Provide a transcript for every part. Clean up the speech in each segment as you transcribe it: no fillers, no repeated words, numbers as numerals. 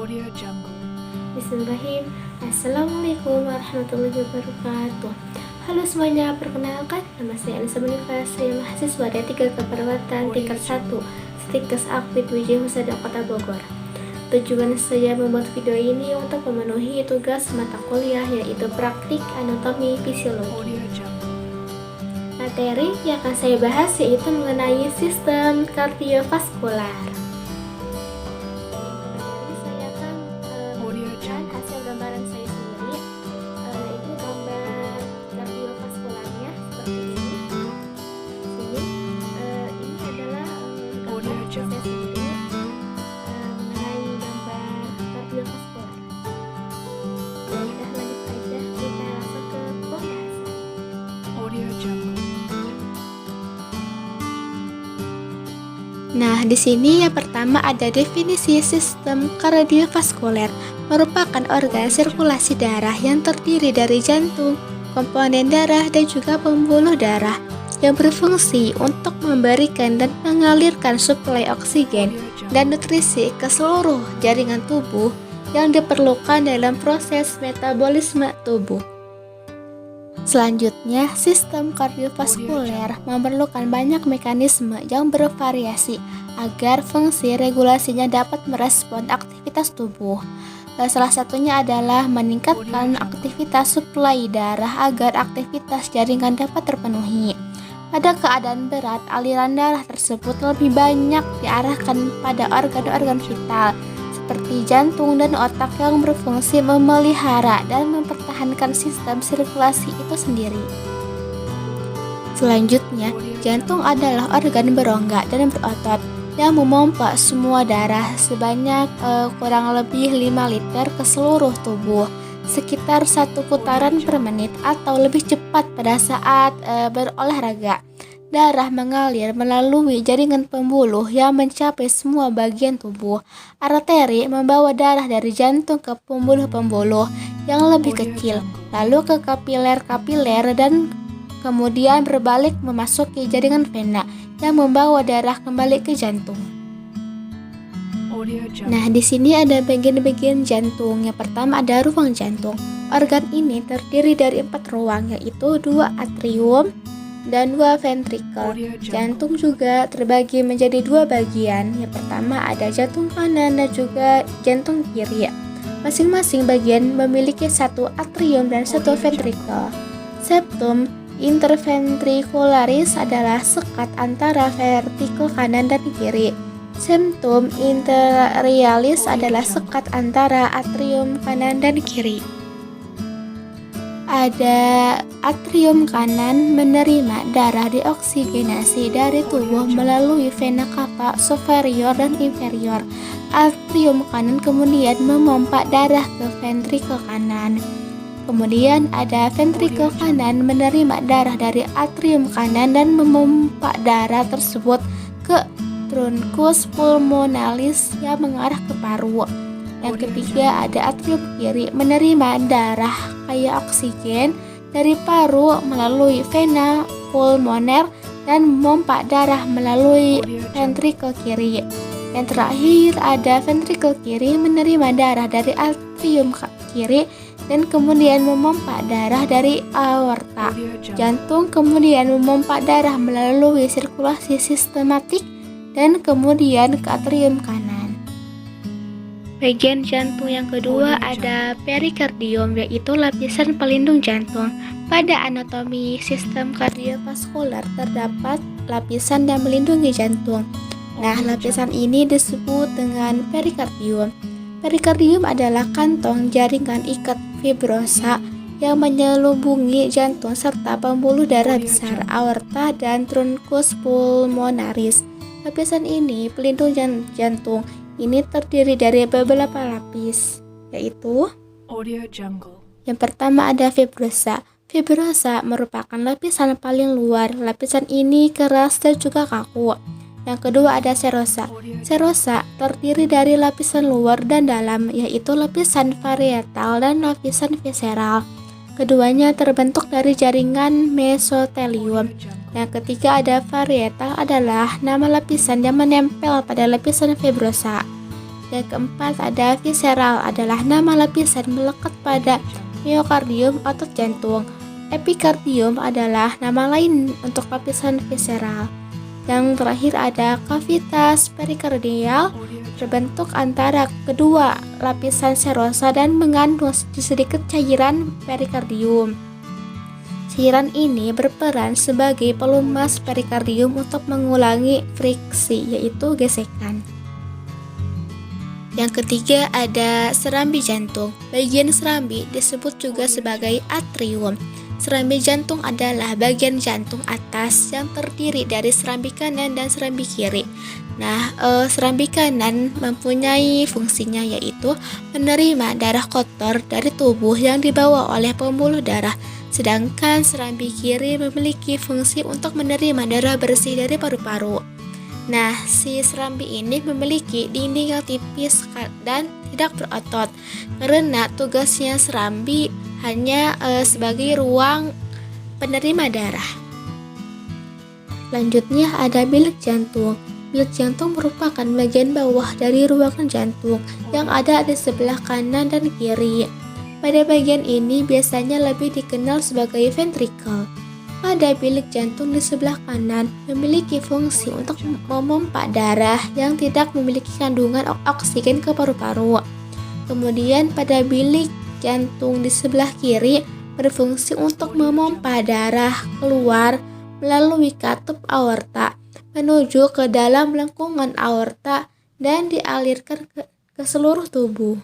Bismillahirrahmanirrahim. Assalamualaikum warahmatullahi wabarakatuh. Halo semuanya, perkenalkan nama saya Anissa Monika. Saya mahasiswa D3 Keperawatan tingkat 1 Stikes Akpid Wijaya Husada Kota Bogor. Tujuan saya membuat video ini untuk memenuhi tugas mata kuliah, yaitu praktik anatomi fisiologi. Materi yang akan saya bahas yaitu mengenai sistem kardiovaskular. Saya akan memberikan hasil gambaran saya sendiri, yaitu gambar kardiovaskularnya seperti ini. Ini adalah gambar saya sendiri mengenai gambar kardiovaskular. Kita lanjut aja, kita langsung ke pembahasan. Nah, di sini yang pertama ada definisi sistem kardiovaskuler, merupakan organ sirkulasi darah yang terdiri dari jantung, komponen darah, dan juga pembuluh darah yang berfungsi untuk memberikan dan mengalirkan suplai oksigen dan nutrisi ke seluruh jaringan tubuh yang diperlukan dalam proses metabolisme tubuh. Selanjutnya, sistem kardiovaskuler memerlukan banyak mekanisme yang bervariasi agar fungsi regulasinya dapat merespon aktivitas tubuh. Salah satunya adalah meningkatkan aktivitas suplai darah agar aktivitas jaringan dapat terpenuhi. Pada keadaan berat, aliran darah tersebut lebih banyak diarahkan pada organ-organ vital seperti jantung dan otak yang berfungsi memelihara dan mempertahankan sistem sirkulasi itu sendiri. Selanjutnya, jantung adalah organ berongga dan berotot yang memompa semua darah sebanyak kurang lebih 5 liter ke seluruh tubuh, sekitar 1 putaran per menit atau lebih cepat pada saat berolahraga. Darah mengalir melalui jaringan pembuluh yang mencapai semua bagian tubuh. Arteri membawa darah dari jantung ke pembuluh-pembuluh yang lebih kecil, lalu ke kapiler-kapiler dan kemudian berbalik memasuki jaringan vena yang membawa darah kembali ke jantung. Nah, di sini ada bagian-bagian jantung. Yang pertama ada ruang jantung. Organ ini terdiri dari 4 ruang, yaitu 2 atrium dan 2 ventrikel. Jantung juga terbagi menjadi 2 bagian. Yang pertama ada jantung kanan dan juga jantung kiri. Masing-masing bagian memiliki 1 atrium dan 1 ventrikel. Septum interventricularis adalah sekat antara ventrikel kanan dan kiri. Septum interrialis adalah sekat antara atrium kanan dan kiri. Ada atrium kanan menerima darah dioksigenasi dari tubuh melalui vena cava superior dan inferior. Atrium kanan kemudian memompa darah ke ventrikel kanan. Kemudian ada ventrikel kanan menerima darah dari atrium kanan dan memompa darah tersebut ke truncus pulmonalis yang mengarah ke paru. Yang ketiga ada atrium kiri menerima darah kaya oksigen dari paru melalui vena pulmoner dan memompa darah melalui ventrikel kiri. Yang terakhir ada ventrikel kiri menerima darah dari atrium kiri dan kemudian memompa darah dari aorta. Jantung kemudian memompa darah melalui sirkulasi sistematik dan kemudian ke atrium kanan. Bagian jantung yang kedua ada perikardium, yaitu lapisan pelindung jantung. Pada anatomi sistem kardiovaskuler terdapat lapisan yang melindungi jantung. Nah, lapisan ini disebut dengan perikardium. Perikardium adalah kantong jaringan ikat fibrosa yang menyelubungi jantung serta pembuluh darah besar, aorta, dan truncus pulmonaris. Lapisan ini pelindung jantung. Ini terdiri dari beberapa lapis, yaitu yang pertama ada fibrosa. Fibrosa merupakan lapisan paling luar. Lapisan ini keras dan juga kaku. Yang kedua ada serosa. Serosa terdiri dari lapisan luar dan dalam, yaitu lapisan parietal dan lapisan visceral. Keduanya terbentuk dari jaringan mesotelium. Yang ketiga ada varietal, adalah nama lapisan yang menempel pada lapisan fibrosa. Yang keempat ada visceral, adalah nama lapisan melekat pada miokardium otot jantung. Epikardium adalah nama lain untuk lapisan visceral. Yang terakhir ada kavitas perikardial, terbentuk antara kedua lapisan serosa dan mengandung sedikit cairan perikardium. Cairan ini berperan sebagai pelumas perikardium untuk mengulangi friksi, yaitu gesekan. Yang ketiga ada serambi jantung. Bagian serambi disebut juga sebagai atrium. Serambi jantung adalah bagian jantung atas yang terdiri dari serambi kanan dan serambi kiri. Nah, serambi kanan mempunyai fungsinya yaitu menerima darah kotor dari tubuh yang dibawa oleh pembuluh darah. Sedangkan serambi kiri memiliki fungsi untuk menerima darah bersih dari paru-paru. Nah, si serambi ini memiliki dinding yang tipis dan tidak berotot, karena tugasnya serambi hanya sebagai ruang penerima darah. Selanjutnya ada bilik jantung. Bilik jantung merupakan bagian bawah dari ruangan jantung yang ada di sebelah kanan dan kiri. Pada bagian ini biasanya lebih dikenal sebagai ventricle. Pada bilik jantung di sebelah kanan memiliki fungsi untuk memompa darah yang tidak memiliki kandungan oksigen ke paru-paru. Kemudian pada bilik jantung di sebelah kiri berfungsi untuk memompa darah keluar melalui katup aorta menuju ke dalam lengkungan aorta dan dialirkan ke seluruh tubuh.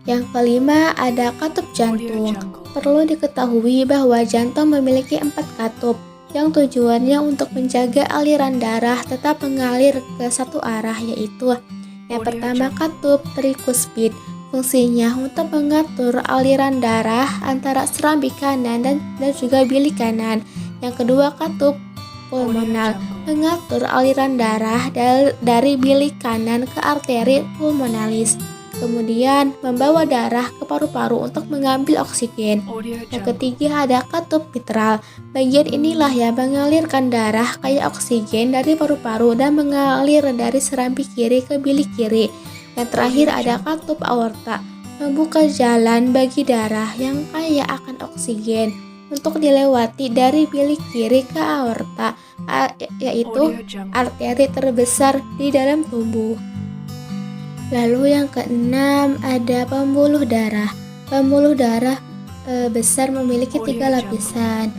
Yang kelima ada katup jantung. Perlu diketahui bahwa jantung memiliki 4 katup yang tujuannya untuk menjaga aliran darah tetap mengalir ke satu arah, yaitu yang pertama katup trikuspid. Fungsinya untuk mengatur aliran darah antara serambi kanan dan juga bilik kanan. Yang kedua katup pulmonal, mengatur aliran darah dari bilik kanan ke arteri pulmonalis. Kemudian membawa darah ke paru-paru untuk mengambil oksigen. Yang ketiga ada katup mitral. Bagian inilah yang mengalirkan darah kaya oksigen dari paru-paru dan mengalir dari serambi kiri ke bilik kiri. Yang terakhir ada katup aorta, membuka jalan bagi darah yang kaya akan oksigen untuk dilewati dari bilik kiri ke aorta, yaitu arteri terbesar di dalam tubuh. Lalu yang keenam ada pembuluh darah. Pembuluh darah besar memiliki 3 lapisan.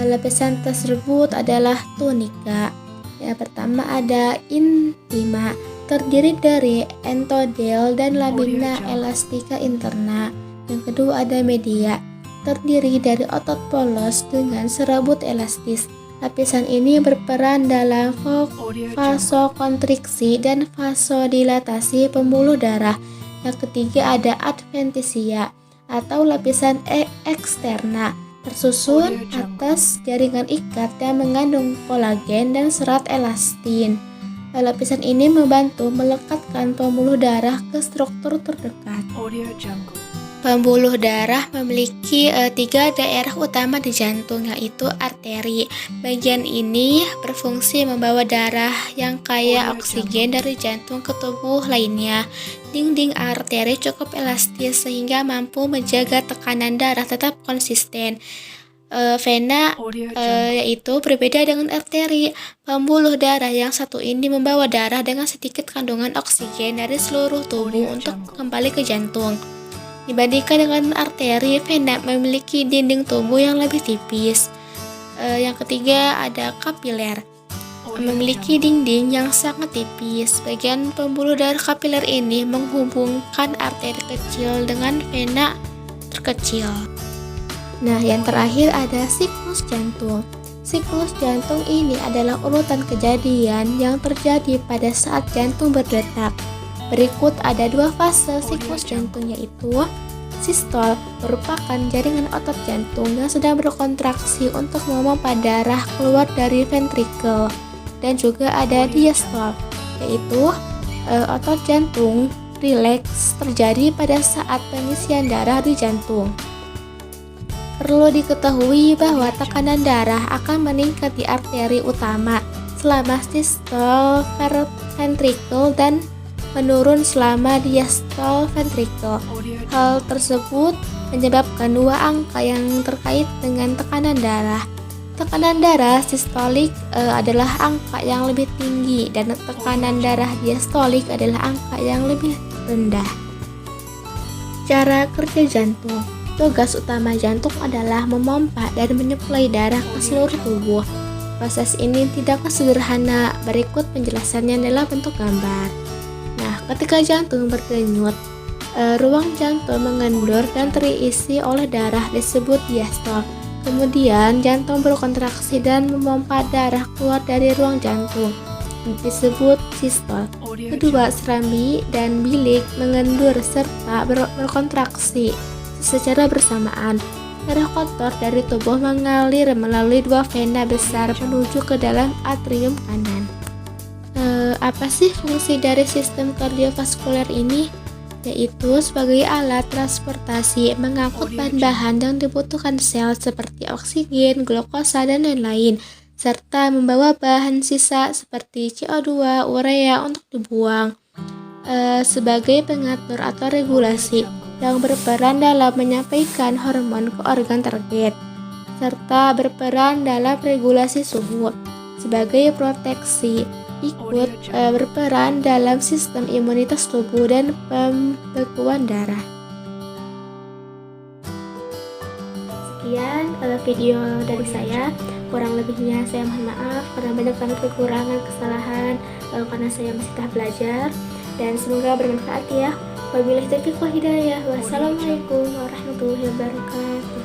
Lapisan tersebut adalah tunika. Yang pertama ada intima, terdiri dari endodel dan lamina elastica interna. Yang kedua ada media, terdiri dari otot polos dengan serabut elastis. Lapisan ini berperan dalam vasokonstriksi dan vasodilatasi pembuluh darah. Yang ketiga ada adventitia atau lapisan eksterna, tersusun atas jaringan ikat yang mengandung kolagen dan serat elastin. Lapisan ini membantu melekatkan pembuluh darah ke struktur terdekat. Pembuluh darah memiliki 3 daerah utama di jantung, yaitu arteri. Bagian ini berfungsi membawa darah yang kaya oksigen dari jantung ke tubuh lainnya. Dinding arteri cukup elastis sehingga mampu menjaga tekanan darah tetap konsisten. Vena yaitu berbeda dengan arteri. Pembuluh darah yang satu ini membawa darah dengan sedikit kandungan oksigen dari seluruh tubuh untuk kembali ke jantung. Dibandingkan dengan arteri, vena memiliki dinding tubuh yang lebih tipis. Yang ketiga ada kapiler, memiliki dinding yang sangat tipis. Bagian pembuluh darah kapiler ini menghubungkan arteri kecil dengan vena terkecil. Nah, yang terakhir ada siklus jantung. Siklus jantung ini adalah urutan kejadian yang terjadi pada saat jantung berdetak. Berikut ada 2 fase siklus jantung, yaitu sistol, merupakan jaringan otot jantung yang sedang berkontraksi untuk memompa darah keluar dari ventrikel. Dan juga ada diastol, yaitu otot jantung rileks terjadi pada saat pengisian darah di jantung. Perlu diketahui bahwa tekanan darah akan meningkat di arteri utama selama sistol ventrikel dan menurun selama diastole ventricle. Hal tersebut menyebabkan dua angka yang terkait dengan tekanan darah. Tekanan darah sistolik adalah angka yang lebih tinggi dan tekanan darah diastolik adalah angka yang lebih rendah. Cara kerja jantung. Tugas utama jantung adalah memompa dan menyuplai darah ke seluruh tubuh. Proses ini tidaklah sederhana, berikut penjelasannya dalam bentuk gambar. Nah, ketika jantung berdenyut, ruang jantung mengendur dan terisi oleh darah disebut diastol. Kemudian jantung berkontraksi dan memompa darah keluar dari ruang jantung disebut sistol. Kedua serambi dan bilik mengendur serta berkontraksi secara bersamaan. Darah kotor dari tubuh mengalir melalui dua vena besar menuju ke dalam atrium kanan. Apa sih fungsi dari sistem kardiovaskuler ini? Yaitu sebagai alat transportasi mengangkut bahan-bahan yang dibutuhkan sel seperti oksigen, glukosa, dan lain-lain, serta membawa bahan sisa seperti CO2, urea untuk dibuang. Sebagai pengatur atau regulasi yang berperan dalam menyampaikan hormon ke organ target, serta berperan dalam regulasi suhu. Sebagai proteksi, ikut berperan dalam sistem imunitas tubuh dan pembekuan darah. Sekian video dari saya. Kurang lebihnya saya mohon maaf karena banyak banget kekurangan, kesalahan karena saya masih tahap belajar, dan semoga bermanfaat ya. Wabillahi taufiq wal hidayah. Wassalamualaikum warahmatullahi wabarakatuh.